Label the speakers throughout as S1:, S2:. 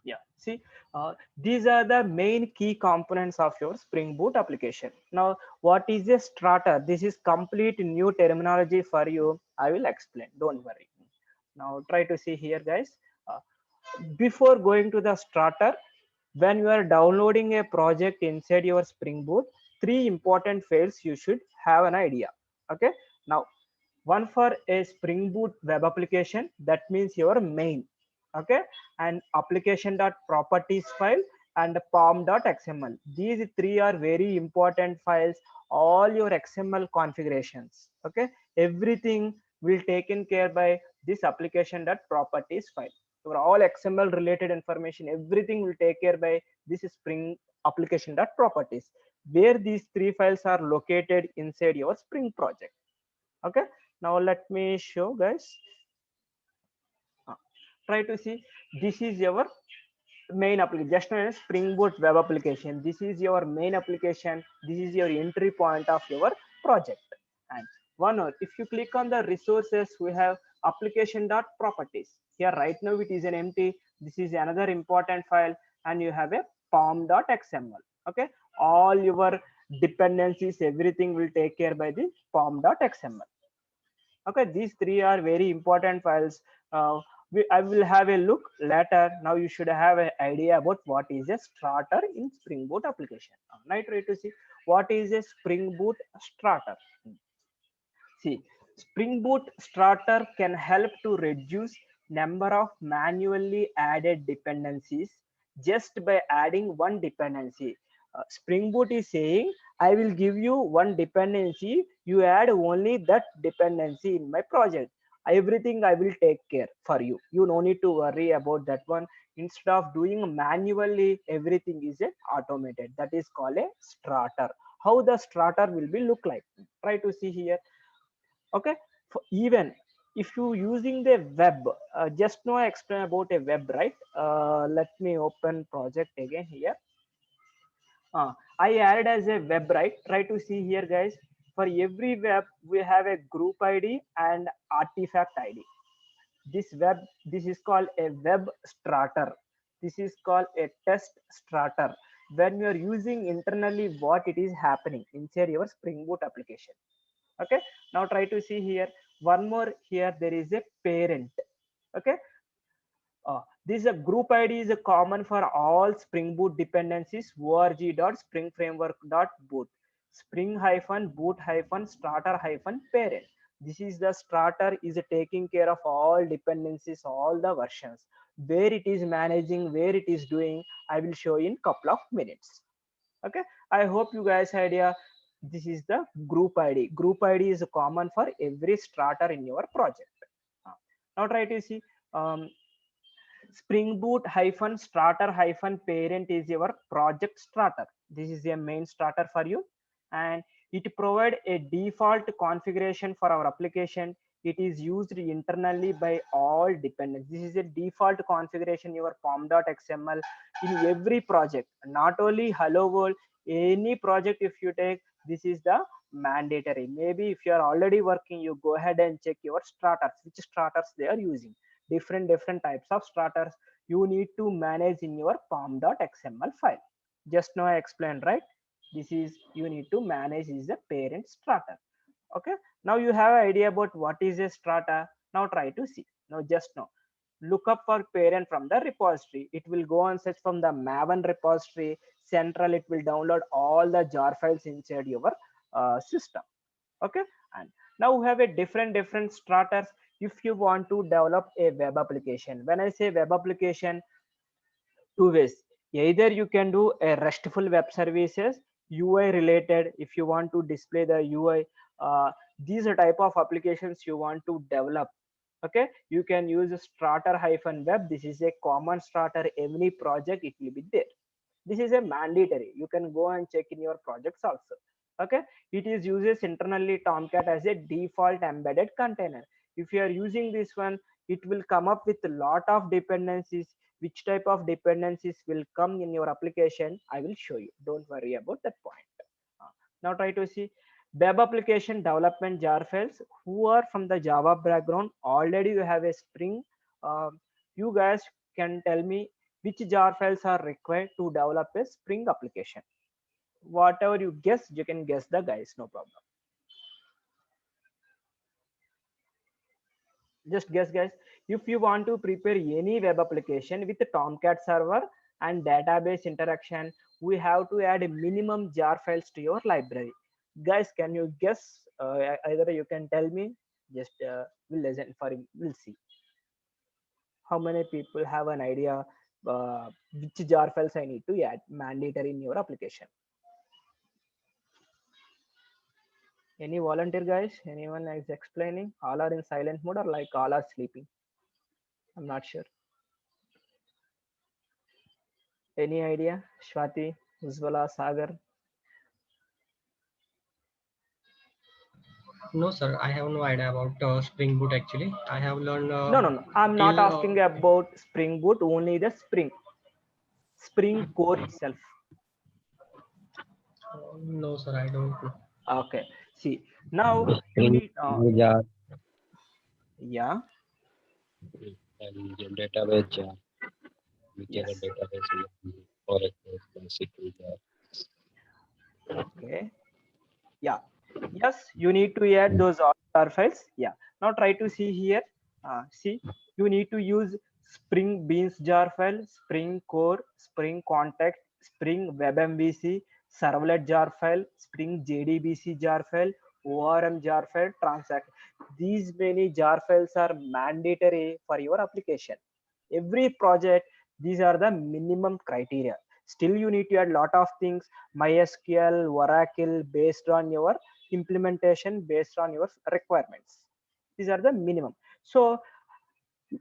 S1: Yeah, see, these are the main key components of your Spring Boot application. Now, what is a starter? This is complete new terminology for you. I will explain. Don't worry. Now, try to see here, guys. Uh, Before going to the starter, when you are downloading a project inside your Spring Boot, three important fields you should have an idea. Okay. Now, one for a Spring Boot web application, that means your main. Okay, and application.properties file and pom.xml. These three are very important files. All your XML configurations, okay, everything will taken care by this application.properties file. Your all XML related information, everything will take care by this Spring application.properties, where these three files are located inside your Spring project. Okay, now let me show, guys. Uh, Try to see, this is your main application, just a Spring Boot web application. This is your main application. This is your entry point of your project. And one more, if you click on the resources, we have application.properties. Here right now it is an empty. This is another important file, and you have a pom.xml. Okay, all your dependencies, everything will take care by the pom.xml. Okay, these three are very important files. I will have a look later. Now you should have an idea about what is a starter in Spring Boot application. Now try to see what is a Spring Boot starter. See, Spring Boot starter can help to reduce number of manually added dependencies just by adding one dependency. Spring Boot is saying, I will give you one dependency. You add only that dependency in my project. Everything I will take care for you. You no need to worry about that one. Instead of doing manually, everything is automated. That is called a starter. How the starter will be look like? Try to see here. Okay, for even if you using the web, just now I explain about a web, right? Let me open project again here. I added as a web, right? Try to see here, guys. For every web we have a group id and artifact id. This is called a web starter. This is called a test starter. When you are using internally, what it is happening inside your Spring Boot application. Okay, now try to see here. One more here, there is a parent. Okay, this is a group id is a common for all Spring Boot dependencies. org.springframework.boot spring hyphen boot hyphen starter hyphen parent. This is the starter is taking care of all dependencies, all the versions, where it is managing, where it is doing. I will show in couple of minutes. Okay, I hope you guys idea. This is the group id. Group id is common for every starter in your project. Now try to see, um, Spring Boot hyphen starter hyphen parent is your project starter. This is a main starter for you, and it provide a default configuration for our application. It is used internally by all dependents. This is a default configuration your pom.xml in every project, not only Hello World. Any project if you take, this is the mandatory. Maybe if you are already working, you go ahead and check your starters, which starters they are using. Different types of starters you need to manage in your pom.xml file. Just now I explained, right? This is you need to manage is the parent starter. Okay, now you have an idea about what is a strata. Now try to see. Now just now look up for parent from the repository. It will go and search from the maven repository central. It will download all the jar files inside your system. Okay, and now we have a different starters. If you want to develop a web application, when I say web application, two ways. Either you can do a RESTful web services, UI related. If you want to display the UI, these are type of applications you want to develop. Okay, you can use a starter hyphen web. This is a common starter. Every project it will be there. This is a mandatory. You can go and check in your projects also. Okay, it is uses internally Tomcat as a default embedded container. If you are using this one, it will come up with a lot of dependencies. Which type of dependencies will come in your application, I will show you. Don't worry about that point. Now try to see web application development jar files. Who are from the Java background, already you have a Spring. uh, you guys can tell me Which jar files are required to develop a Spring application? Whatever you guess, you can guess the guys, no problem. Just guess, guys. If you want to prepare any web application with the Tomcat server and database interaction, we have to add a minimum jar files to your library. Guys, can you guess? Either you can tell me. Just we'll listen for him. We'll see how many people have an idea which jar files I need to add mandatory in your application. Any volunteer guys? Anyone is explaining? All are in silent mode or like all are sleeping? I'm not sure. Any idea? Shwati, Uzvala, Sagar?
S2: No, sir, I have no idea about Spring Boot actually. I have learned
S1: No, no, no. I'm not
S2: till
S1: asking about Spring Boot, only the Spring core itself.
S2: no, sir, I don't know.
S1: Okay. See, now you
S3: Spring
S1: need,
S3: jar
S1: yeah,
S3: and the database jar, whichever
S1: yes.
S3: database we are using, Oracle, SQL jar.
S1: Okay. Yeah, yes, you need to add those jar files. Yeah, now try to see here. See, you need to use Spring Beans jar file, Spring Core, Spring Contact, Spring WebMVC, Servlet jar file, Spring JDBC jar file, ORM jar file, transact. These many jar files are mandatory for your application. Every project, these are the minimum criteria. Still you need to add lot of things, MySQL, Oracle, based on your implementation, based on your requirements. These are the minimum. So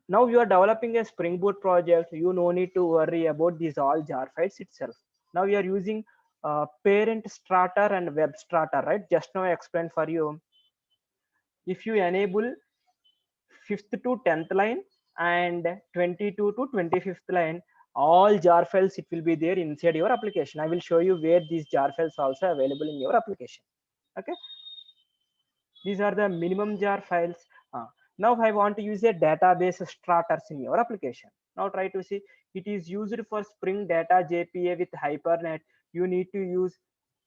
S1: now you are developing a Spring Boot project, you no need to worry about these all jar files itself. Now you are using parent starter and web starter, right? Just now I explained for you. If you enable 5th to 10th line and 22 to 25th line, all jar files, it will be there inside your application. I will show you where these jar files also available in your application. Okay, these are the minimum jar files. Now I want to use a database starters in your application. Now try to see, it is used for Spring Data JPA with Hypernet. You need to use,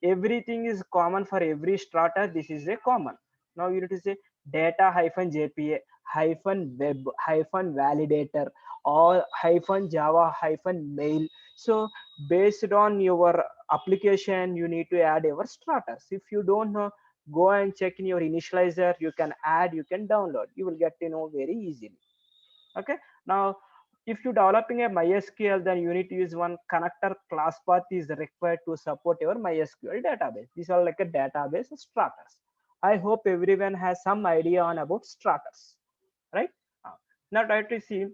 S1: everything is common for every starter. This is a common. Now you need to say data hyphen JPA hyphen web hyphen validator or hyphen Java hyphen mail. So based on your application, you need to add your starters. If you don't know, go and check in your initializer. You can add, you can download, you will get to know very easily. Okay, now if you're developing a MySQL, then you need to use one connector class path is required to support your MySQL database. These are like a database starters. I hope everyone has some idea on about starters, right? Now try to see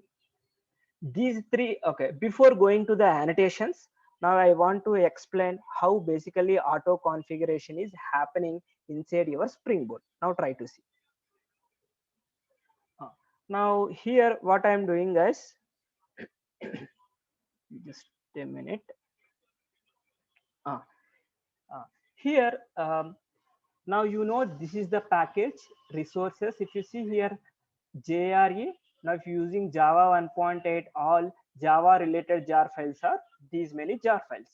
S1: these three. Okay, before going to the annotations, now I want to explain how basically auto configuration is happening inside your Spring Boot. Now try to see. Now here what I am doing, guys, just a minute. uh, uh, Here, now you know this is the package resources. If you see here, JRE. Now if you're using Java 1.8, all Java related jar files are these many jar files.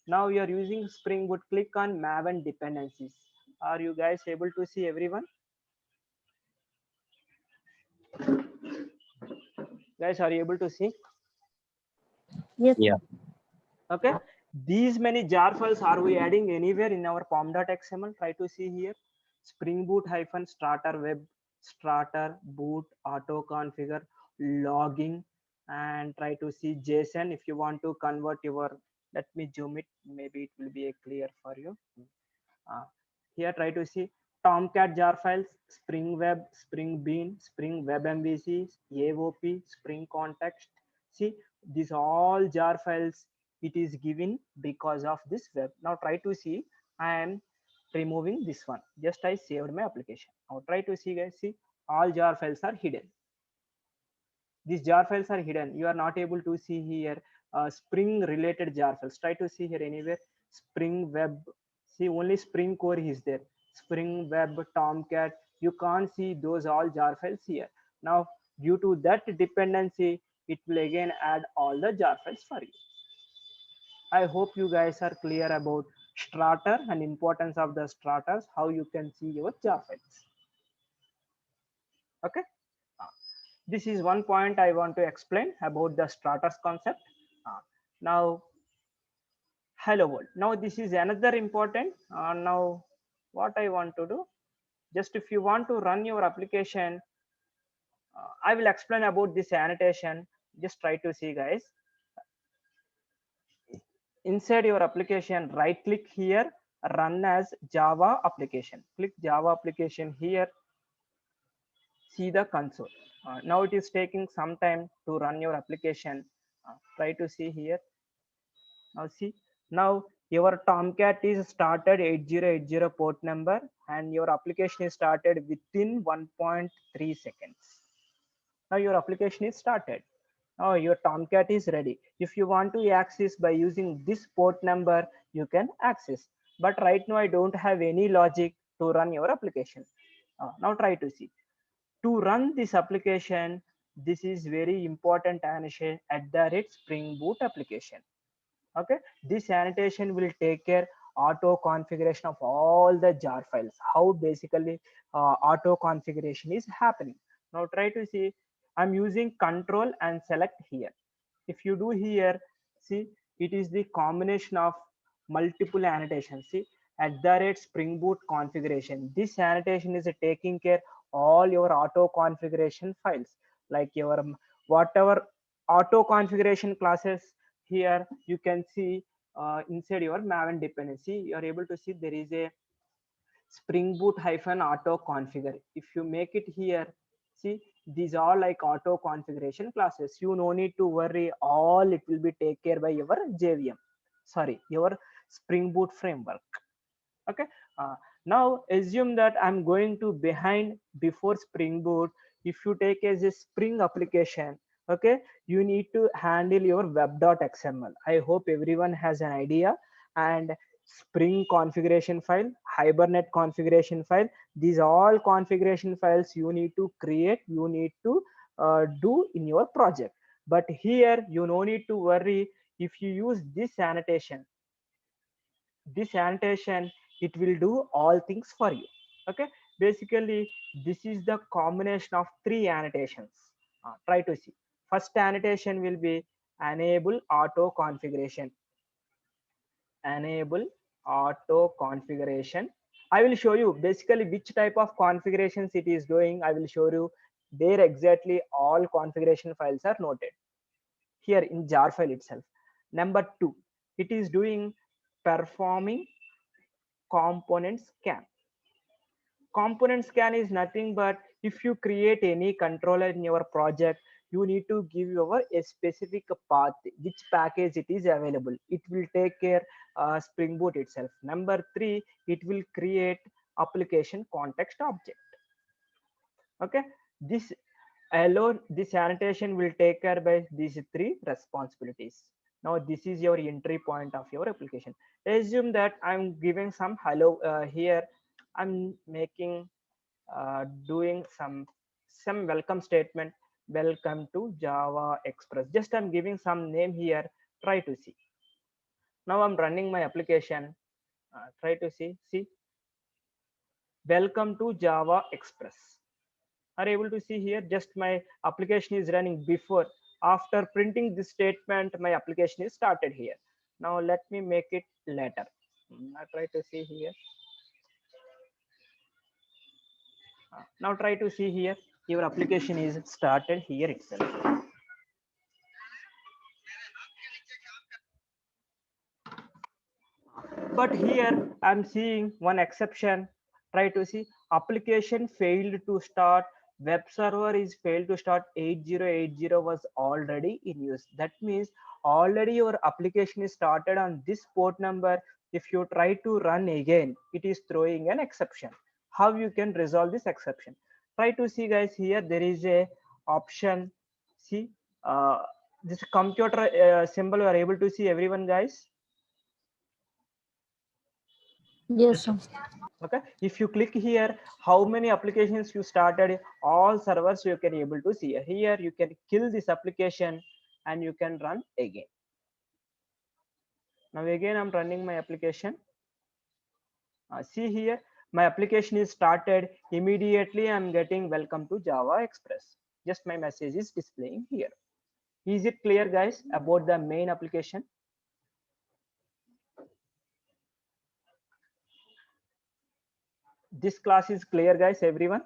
S1: Now you are using Spring Boot, click on Maven dependencies. Are you guys able to see everyone? Guys, are you able to see?
S4: Yes,
S3: Yeah,
S1: Okay, these many jar files are we adding anywhere in our pom.xml? Try to see here, Spring Boot hyphen starter web starter boot auto configure logging, and try to see JSON. If you want to convert your, let me zoom it, maybe it will be a clear for you. uh, Here try to see Tomcat jar files, Spring Web, Spring Bean, Spring Web MVC, AOP, Spring Context. See, these all jar files, it is given because of this web. Now try to see, I am removing this one. Just I saved my application. Now try to see, guys, see all jar files are hidden. These jar files are hidden. You are not able to see here Spring related jar files. Try to see here anywhere Spring Web. See, only Spring Core is there. Spring Web, Tomcat, you can't see those all jar files here. Now due to that dependency, it will again add all the jar files for you. I hope you guys are clear about starter and importance of the starters, how you can see your jar files. Okay. This is one point I want to explain about the starters concept. Now, hello world. Now this is another important. Now, what I want to do, just if you want to run your application, I will explain about this annotation. Just try to see, guys. Inside your application, right click here, run as Java application. Click Java application here, see the console. Now it is taking some time to run your application. Try to see here. Now see, now your Tomcat is started 8080 port number and your application is started within 1.3 seconds. Now your application is started. Now your Tomcat is ready. If you want to access by using this port number, you can access. But right now I don't have any logic to run your application. Now try to see. To run this application, this is very important annotation at the rate Spring Boot application. Okay, this annotation will take care auto configuration of all the jar files, how basically auto configuration is happening. Now try to see, I'm using control and select here. If you do here, see, it is the combination of multiple annotations. See, at the rate Spring Boot configuration, this annotation is taking care all your auto configuration files, like your whatever auto configuration classes. Here you can see inside your Maven dependency, you are able to see there is a Spring Boot hyphen auto configure. If you make it here, see, these are like auto configuration classes. You no need to worry, all it will be taken care by your JVM, sorry, your Spring Boot framework. Okay. Now assume that I'm going to behind before Spring Boot. If you take as a Spring application, okay, you need to handle your web.xml. I hope everyone has an idea. And Spring configuration file, Hibernate configuration file, these all configuration files you need to create, you need to do in your project. But here you no need to worry. If you use this annotation, it will do all things for you. Okay, basically this is the combination of three annotations. Try to see. First annotation will be enable auto configuration. Enable auto configuration. I will show you basically which type of configurations it is doing. I will show you there exactly all configuration files are noted here in jar file itself. Number two, it is doing performing component scan. Component scan is nothing but if you create any controller in your project, you need to give your a specific path, which package it is available. It will take care Spring Boot itself. Number three, it will create application context object. Okay, this alone, this annotation will take care by these three responsibilities. Now this is your entry point of your application. Assume that I'm giving some hello here. I'm making doing some welcome statement. Welcome to Java Express. Just I'm giving some name here. Try to see. Now I'm running my application. Try to see. See. Welcome to Java Express. Are able to see here, just my application is running before, after printing this statement my application is started here. Now let me make it later. I try to see here. Now try to see here, your application is started here itself. But here I'm seeing one exception. Try to see, application failed to start, web server is failed to start, 8080 was already in use. That means already your application is started on this port number. If you try to run again, it is throwing an exception. How you can resolve this exception? Try to see, guys, here there is a option. See, this computer symbol, you are able to see everyone, guys.
S4: Yes, sir.
S1: Okay, if you click here, how many applications you started, all servers you can able to see. Here you can kill this application and you can run again. Now again I'm running my application. See here, my application is started. Immediately I'm getting welcome to Java Express. Just my message is displaying here. Is it clear, guys, about the main application? This class is clear, guys, everyone?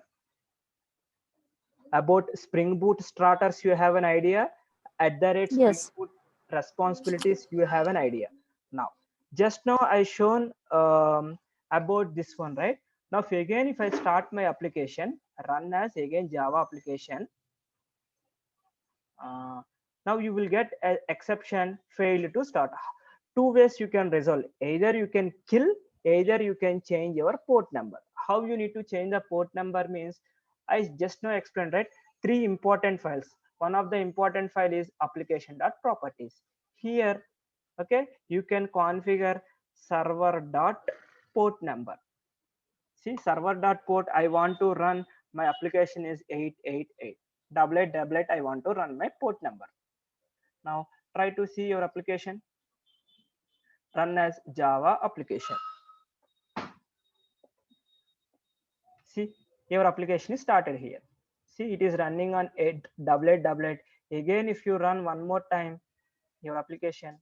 S1: About Spring Boot starters, you have an idea. At the rate Spring
S4: Yes.
S1: Boot responsibilities, you have an idea. Now, just now I shown about this one, right? Now, if I start my application, run as again Java application. Now you will get an exception failed to start. Two ways you can resolve: either you can kill, either you can change your port number. How you need to change the port number means, I just now explained, right? Three important files. One of the important file is application.properties. Here, okay, you can configure server.port number. See, server.port, I want to run my application is 888 double eight I want to run my port number. Now try to see your application run as Java application. See, your application is started here. See, it is running on 888. Again, if you run one more time your application,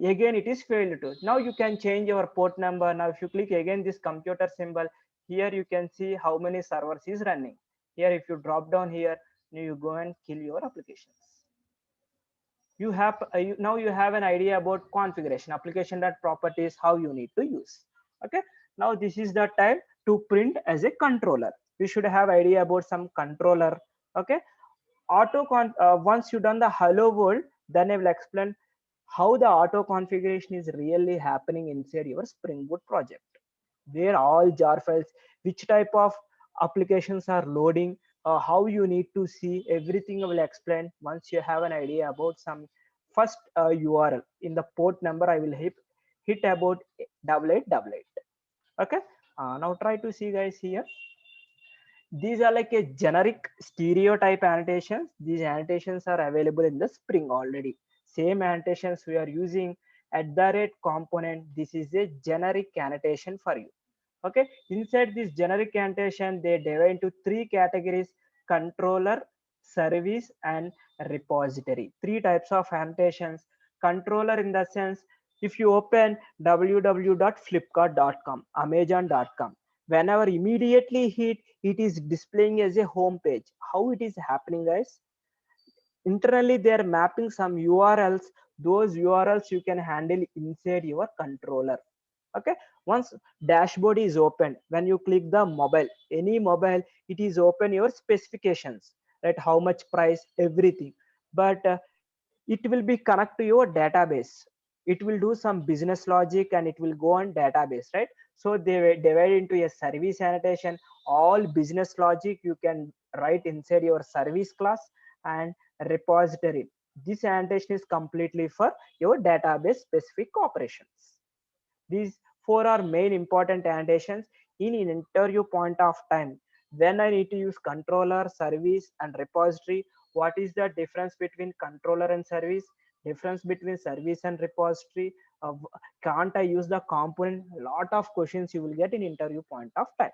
S1: again it is failed to. Now you can change your port number. Now if you click again this computer symbol, here you can see how many servers is running. Here if you drop down here, you go and kill your applications. You have now you have an idea about configuration, application.properties, how you need to use. Okay, now this is the time to print as a controller. You should have idea about some controller. Okay, once you done the hello world, then I will explain how the auto configuration is really happening inside your Spring Boot project, where all jar files, which type of applications are loading, how you need to see everything. I will explain once you have an idea about some first URL in the port number. I will hit about 8888. Okay, now try to see, guys, here. These are like a generic stereotype annotations. These annotations are available in the Spring already. Same annotations we are using at the rate component. This is a generic annotation for you. Okay, inside this generic annotation, they divide into three categories: controller, service, and repository. Three types of annotations. Controller, in the sense, if you open www.flipkart.com, amazon.com, whenever immediately hit, it is displaying as a home page. How it is happening, guys? Internally they are mapping some URLs. Those URLs you can handle inside your controller. Okay, once dashboard is open, when you click the mobile, any mobile, it is open your specifications, right? How much price, everything. But it will be connect to your database. It will do some business logic and it will go on database, right? So they were divided into a service annotation. All business logic you can write inside your service class. And repository, this annotation is completely for your database specific operations. These four are main important annotations in an interview point of time. When I need to use controller, service, and repository, what is the difference between controller and service? Difference between service and repository? Can't I use the component? A lot of questions you will get in interview point of time.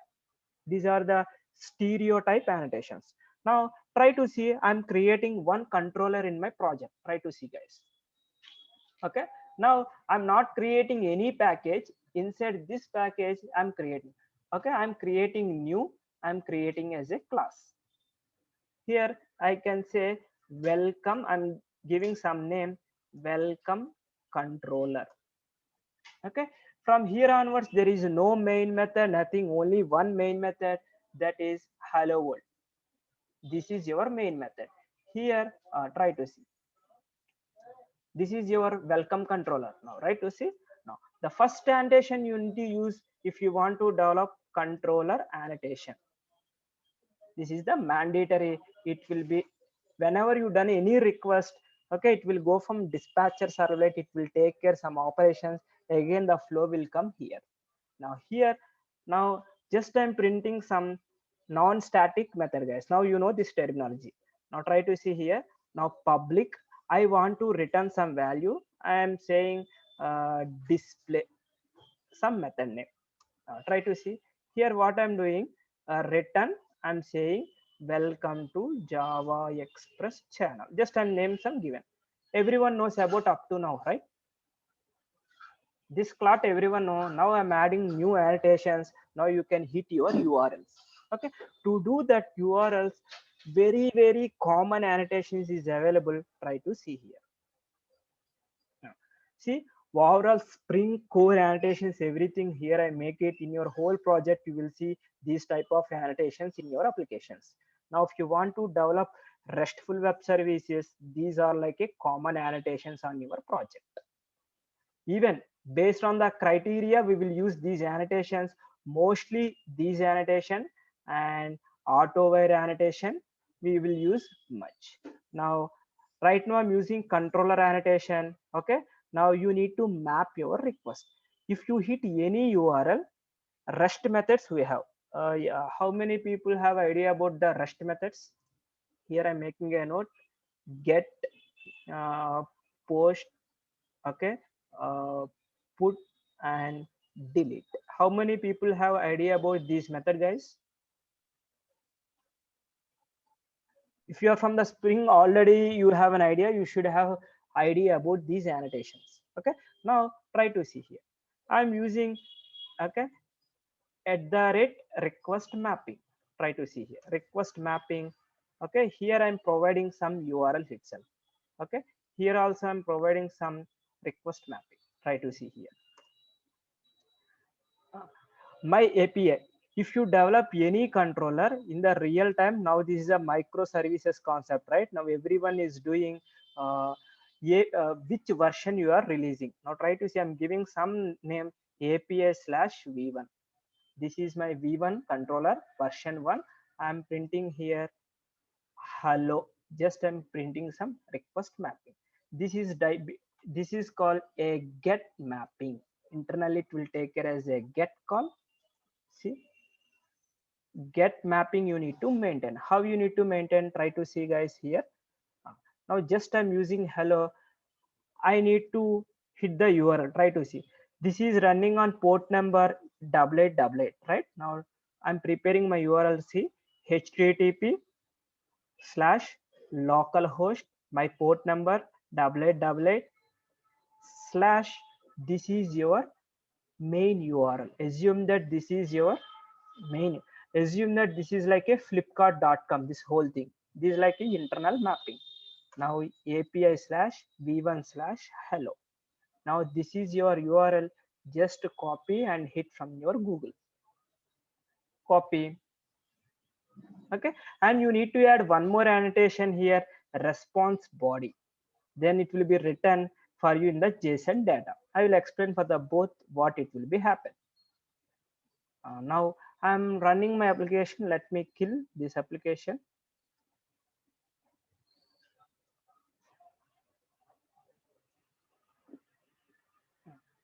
S1: These are the stereotype annotations. Now try to see, I'm creating one controller in my project. Try to see, guys. Okay, now I'm not creating any package. Inside this package I'm creating, okay, I'm creating new, I'm creating as a class. Here I can say welcome, I'm giving some name, welcome controller. Okay, from here onwards there is no main method, nothing, only one main method, that is hello world. This is your main method. Here try to see, this is your welcome controller. Now right to see, now the first annotation you need to use if you want to develop controller annotation. This is the mandatory. It will be whenever you done any request, Okay, it will go from dispatcher servlet, it will take care some operations, again the flow will come here. Now here, now just I'm printing some non-static method, guys. Now you know this terminology. Now try to see here. Now public, I want to return some value. I am saying display some method name. Try to see here what I'm doing. Return, I'm saying welcome to Java Express channel. Just I'm name some given. Everyone knows about up to now, right? This clot everyone know. Now I'm adding new annotations. Now you can hit your URLs. Okay, to do that URLs, very common annotations is available. Try to see here. Now, see overall Spring core annotations, everything here I make it in your whole project. You will see these type of annotations in your applications. Now if you want to develop RESTful web services, these are like a common annotations on your project. Even based on the criteria, we will use these annotations, mostly these annotation and auto-wire annotation we will use much. Now right now I'm using controller annotation. Okay, now you need to map your request. If you hit any URL, REST methods we have. Yeah, how many people have idea about the REST methods? Here I'm making a note: get, post, okay, uh, put and delete. How many people have idea about this method, guys? If you are from the Spring already, you have an idea, you should have idea about these annotations. Okay, now try to see here. I'm using, okay, at the rate request mapping. Try to see here request mapping. Okay, here I'm providing some URL itself. Okay, here also I'm providing some request mapping. Try to see here my API. If you develop any controller in the real time, now this is a microservices concept, right? Now everyone is doing which version you are releasing. Now try to see, I'm giving some name API/V1. This is my V1 controller version 1. I'm printing here hello. Just I'm printing some request mapping. This is called a get mapping. Internally, it will take care as a get call. See, get mapping you need to maintain. How you need to maintain? Try to see, guys, here. Now just I'm using hello. I need to hit the URL. Try to see. This is running on port number 8888, right? Now I'm preparing my URL. See, http slash localhost, my port number 8888 slash, this is your main URL. Assume that this is your main. Assume that this is like a flipkart.com, this whole thing. This is like an internal mapping. Now API/v1/hello. Now this is your URL. Just copy and hit from your Google. Copy. Okay, and you need to add one more annotation here, response body. Then it will be written for you in the JSON data. I will explain for the both what it will be happen. Now I'm running my application. Let me kill this application.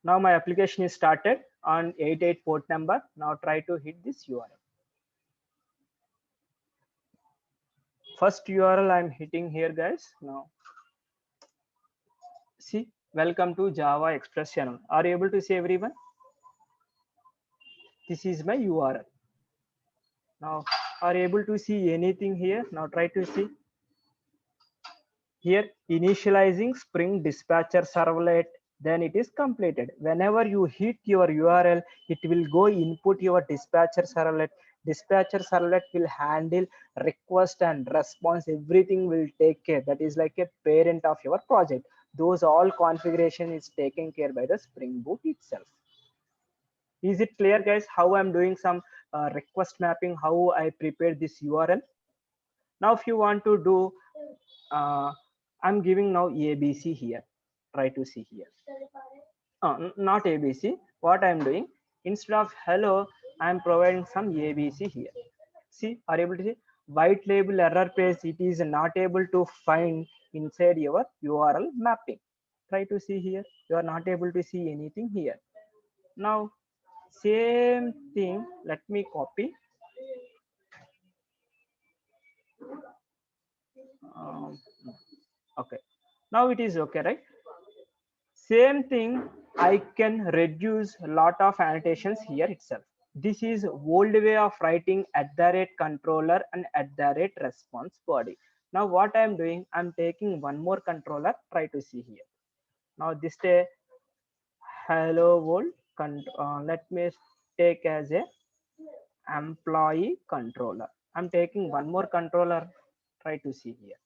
S1: Now my application is started on 88 port number. Now try to hit this URL. First URL I'm hitting here, guys. Now see, welcome to Java Express channel. Are you able to see everyone? This is my URL. Now are you able to see anything here? Now try to see here, initializing Spring Dispatcher servlet. Then it is completed. Whenever you hit your URL, it will go input your dispatcher servlet. Dispatcher servlet will handle request and response. Everything will take care. That is like a parent of your project. Those all configuration is taken care by the Spring Boot itself. Is it clear, guys, how I'm doing some request mapping, how I prepare this URL? Now if you want to do I'm giving now ABC here. Try to see here. Not ABC. What I'm doing, instead of hello, I'm providing some ABC here. See, are you able to see? white label error page, it is not able to find inside your URL mapping. Try to see here, you are not able to see anything here. Now same thing, let me copy. um, okay, now it is okay, right? Same thing, I can reduce a lot of annotations here itself. This is old way of writing @controller and @response body. Now what I am doing, I'm taking one more controller. Try to see here. Now this day hello world. Let me take as a employee controller. I'm taking one more controller. Try to see here.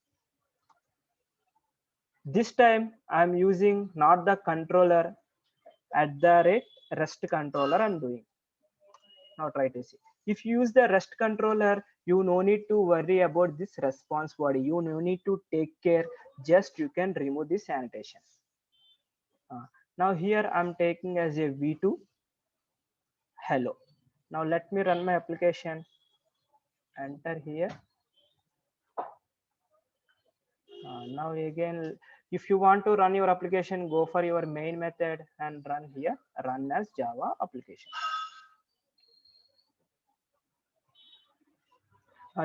S1: This time I'm using not the controller @rest controller I'm doing. Now try to see. If you use the REST controller, you no need to worry about this response body. You no need to take care. Just you can remove this annotation. Now here I'm taking as a v2 hello. Now let me run my application. Enter here. Now again, if you want to run your application, go for your main method and run here. Run as Java application.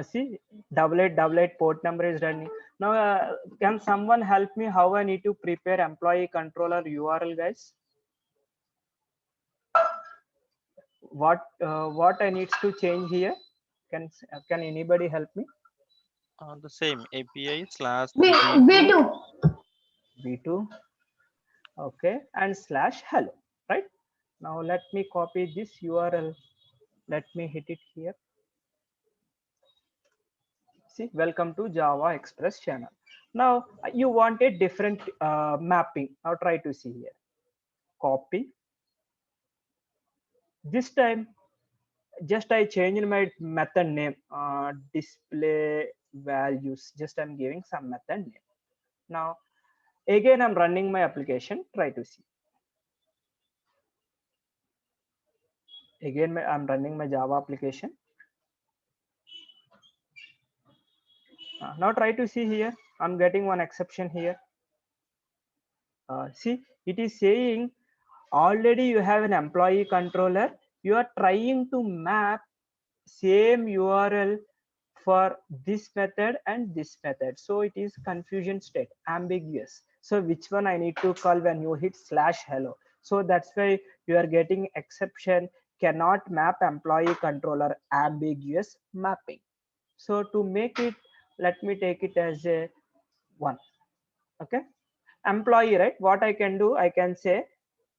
S1: See, 8888 port number is running. Now, can someone help me how I need to prepare employee controller URL, guys? What I needs to change here? Can anybody help me?
S5: The same API slash
S4: B2.
S1: v2, okay, and slash hello, right? Now let me copy this URL. Let me hit it here. See, welcome to Java Express channel. Now you want a different mapping. Now try to see here. Copy. This time just I changed my method name, display values. Just I'm giving some method name. Now again I'm running my application. Try to see. Again I'm running my Java application. Now try to see here. I'm getting one exception here. See, it is saying already you have an employee controller. You are trying to map same URL for this method and this method. So it is confusion state, ambiguous. So which one I need to call when you hit slash hello. So that's why you are getting exception, cannot map employee controller, ambiguous mapping. So to make it, let me take it as a one. Okay, employee, right? What I can do, I can say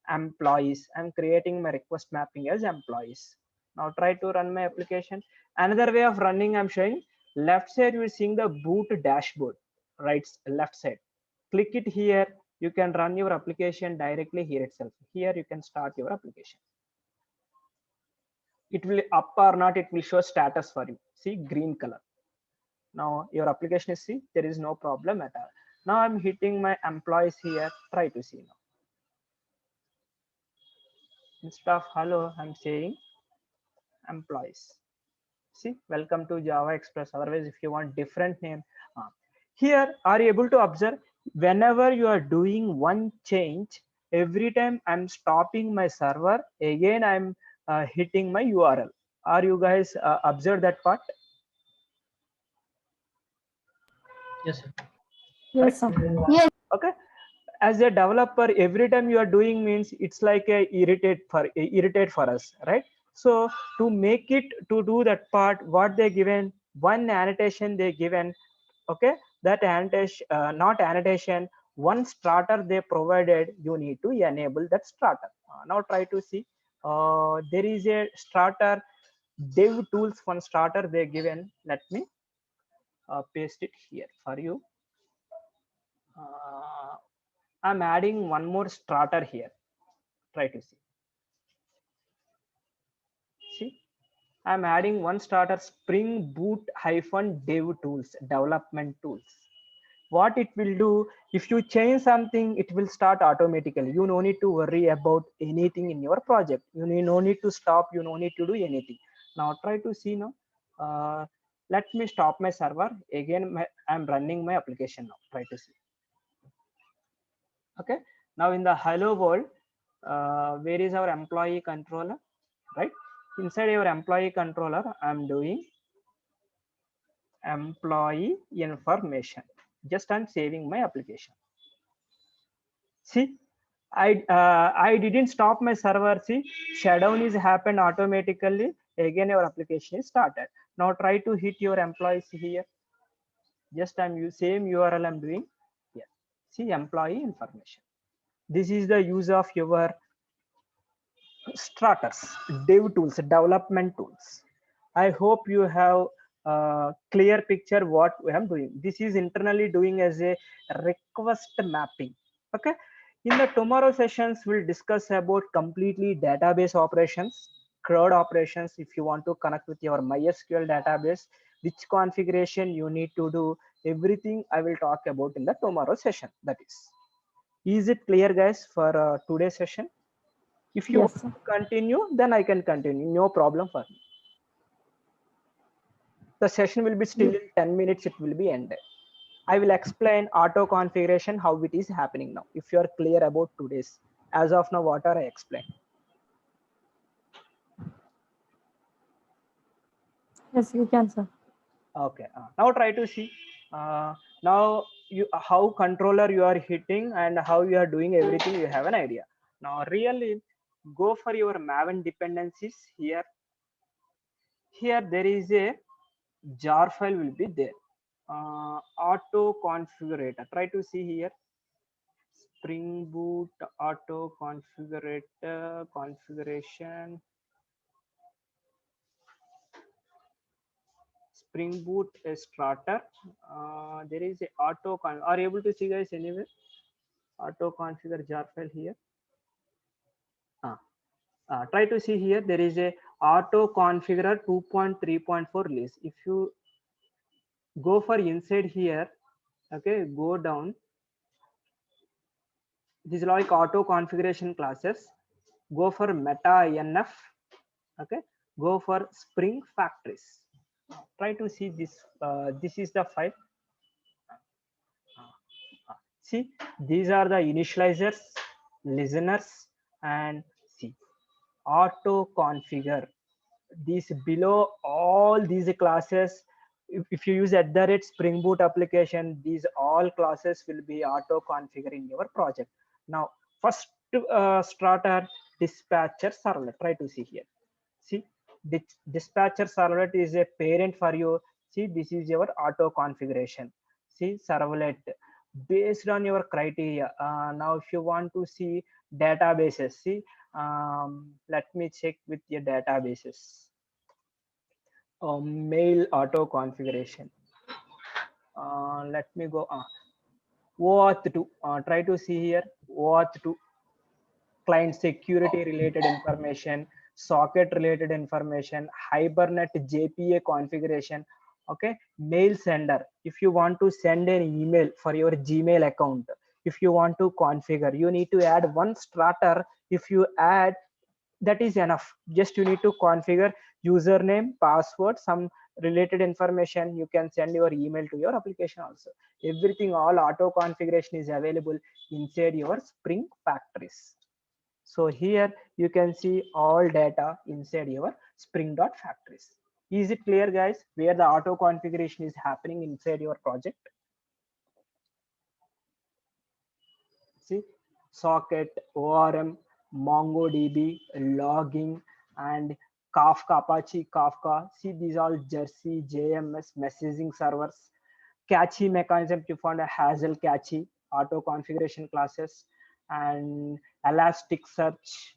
S1: employees. I'm creating my request mapping as employees. Now try to run my application. Another way of running, I'm showing left side, you're seeing the boot dashboard, right? Left side, click it here. You can run your application directly here itself. Here you can start your application. It will up or not, it will show status for you. See, green color. Now your application is, see, there is no problem at all. Now I'm hitting my employees here. Try to see now. Instead of hello, I'm saying employees. See, welcome to Java Express. Otherwise, if you want different name, here are you able to observe whenever you are doing one change, every time I'm stopping my server, again I'm hitting my URL. Are you guys observe that part?
S2: Yes, sir.
S4: Yes, sir. Yes.
S1: Okay. As a developer, every time you are doing means it's like a irritate for us, right? So to make it to do that part, what they given, one annotation they given, okay, that annotation, not annotation, one starter they provided, you need to enable that starter. Now try to see, there is a starter dev tools, one starter they given. Let me paste it here for you. I'm adding one more starter here. Try to see. See, I'm adding one starter, Spring Boot -dev tools, development tools. What it will do, if you change something, it will start automatically. You no need to worry about anything in your project. You no need to stop. You no need to do anything. Now try to see now. Let me stop my server again. I'm running my application now. Try to see. Okay, now in the hello world, where is our employee controller, right? Inside your employee controller, I'm doing employee information. Just I'm saving my application. See, I didn't stop my server. See, shutdown is happened automatically. Again, your application is started. Now try to hit your employees here. Just I'm same URL I'm doing here. See, employee information. This is the use of your Stratus, dev tools, development tools. I hope you have a clear picture what we am doing. This is internally doing as a request mapping. Okay. In the tomorrow sessions, we'll discuss about completely database operations, CRUD operations. If you want to connect with your MySQL database, which configuration you need to do, everything I will talk about in the tomorrow session. That is it clear, guys, for today's session? If you
S4: Yes,
S1: want
S4: sir.
S1: to continue, then I can continue. No problem for me. The session will be still in 10 minutes. It will be ended. I will explain auto configuration, how it is happening now. If you are clear about today's, as of now, what are I explained?
S4: Yes, you can, sir.
S1: Okay. Now try to see. Now you how controller you are hitting and how you are doing everything. You have an idea. Now really go for your Maven dependencies here. Here there is a jar file will be there. Auto configurator. Try to see here. Spring Boot auto configurator configuration. Spring Boot a starter. There is a auto con. Are you able to see, guys, anywhere? Auto configure jar file here. Try to see here. There is a auto configure 2.3.4 release. If you go for inside here, okay, go down. This is like auto configuration classes. Go for meta inf. Okay, go for Spring Factories. Try to see this. This is the file. See, these are the initializers, listeners, and see auto configure. These below all these classes. If you use @Spring Boot application, these all classes will be auto configure in your project. Now, first starter dispatcher servlet. Try to see here. See, dispatcher servlet is a parent for you. See, this is your auto configuration. See, servlet based on your criteria. Now if you want to see databases, see, let me check with your databases. Mail auto configuration. Let me go OAuth 2. Try to see here. OAuth 2, client security related information, socket related information, Hibernate JPA configuration. Okay, mail sender. If you want to send an email for your Gmail account, if you want to configure, you need to add one starter. If you add, that is enough. Just you need to configure username, password, some related information. You can send your email to your application also. Everything, all auto configuration is available inside your Spring Factories. So here you can see all data inside your Spring.Factories. Is it clear, guys, where the auto configuration is happening inside your project? See, socket, ORM, MongoDB, logging, and Kafka, Apache Kafka. See, these all Jersey, JMS, messaging servers. Cache mechanism, you found a Hazel cache, auto configuration classes, and Elasticsearch.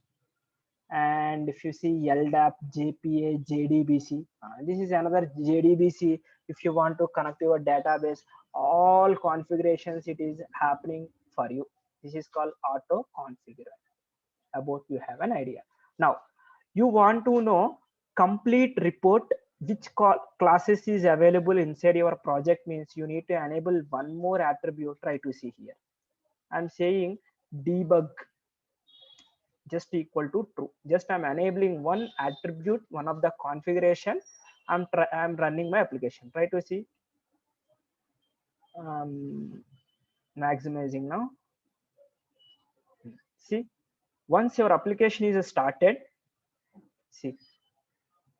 S1: And if you see LDAP, JPA, JDBC, this is another JDBC. If you want to connect your database, all configurations it is happening for you. This is called auto configure. About you have an idea. Now you want to know complete report which classes is available inside your project, means you need to enable one more attribute. Try to see here. I'm saying debug just equal to true. Just I'm enabling one attribute, one of the configuration, I'm running my application. Try to see. Maximizing now. See, once your application is started, see,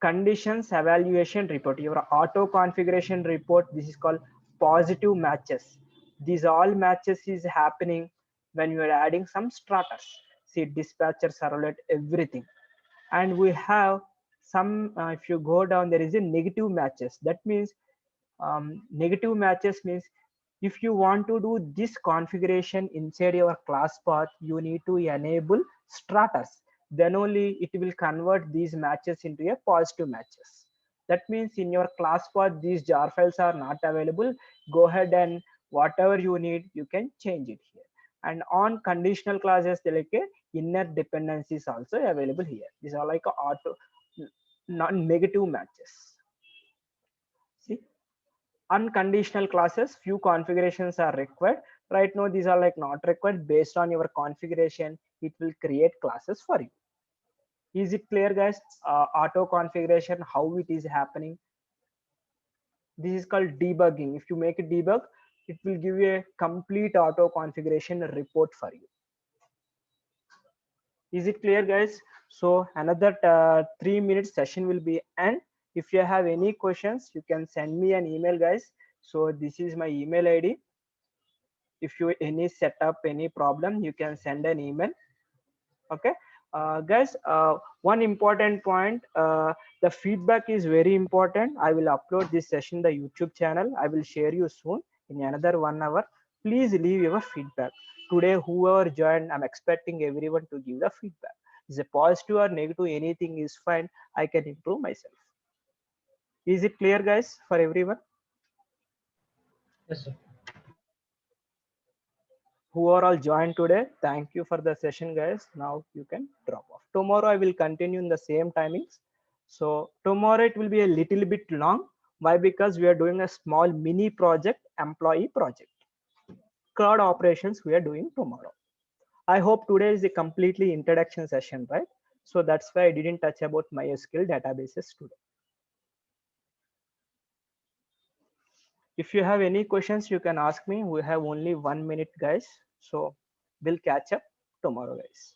S1: conditions evaluation report, your auto configuration report, this is called positive matches. These all matches is happening when you are adding some starters. See, dispatcher, servlet, everything. And we have some, if you go down, there is a negative matches. That means negative matches means if you want to do this configuration inside your class path, you need to enable starters. Then only it will convert these matches into a positive matches. That means in your class path these jar files are not available. Go ahead and whatever you need you can change it here. And on conditional classes, like a inner dependencies also available here. These are like auto non-negative matches. See, unconditional classes, few configurations are required. Right now these are like not required. Based on your configuration it will create classes for you. Is it clear, guys? Auto configuration, how it is happening. This is called debugging. If you make a debug, it will give you a complete auto configuration report for you. Is it clear, guys? So another 3 minutes session will be end. If you have any questions you can send me an email, guys. So this is my email ID. If you any setup any problem you can send an email. Okay, guys, one important point, the feedback is very important. I will upload this session the YouTube channel. I will share you soon in another 1 hour. Please leave your feedback. Today whoever joined, I'm expecting everyone to give the feedback. Is a positive or negative, anything is fine. I can improve myself. Is it clear, guys, for everyone?
S2: Yes, sir.
S1: Who are all joined today, thank you for the session, guys. Now you can drop off. Tomorrow I will continue in the same timings. So tomorrow it will be a little bit long. Why? Because we are doing a small mini project, employee project, cloud operations we are doing tomorrow. I hope today is a completely introduction session, right? So that's why I didn't touch about MySQL databases today. If you have any questions you can ask me. We have only 1 minute, guys, so we'll catch up tomorrow, guys.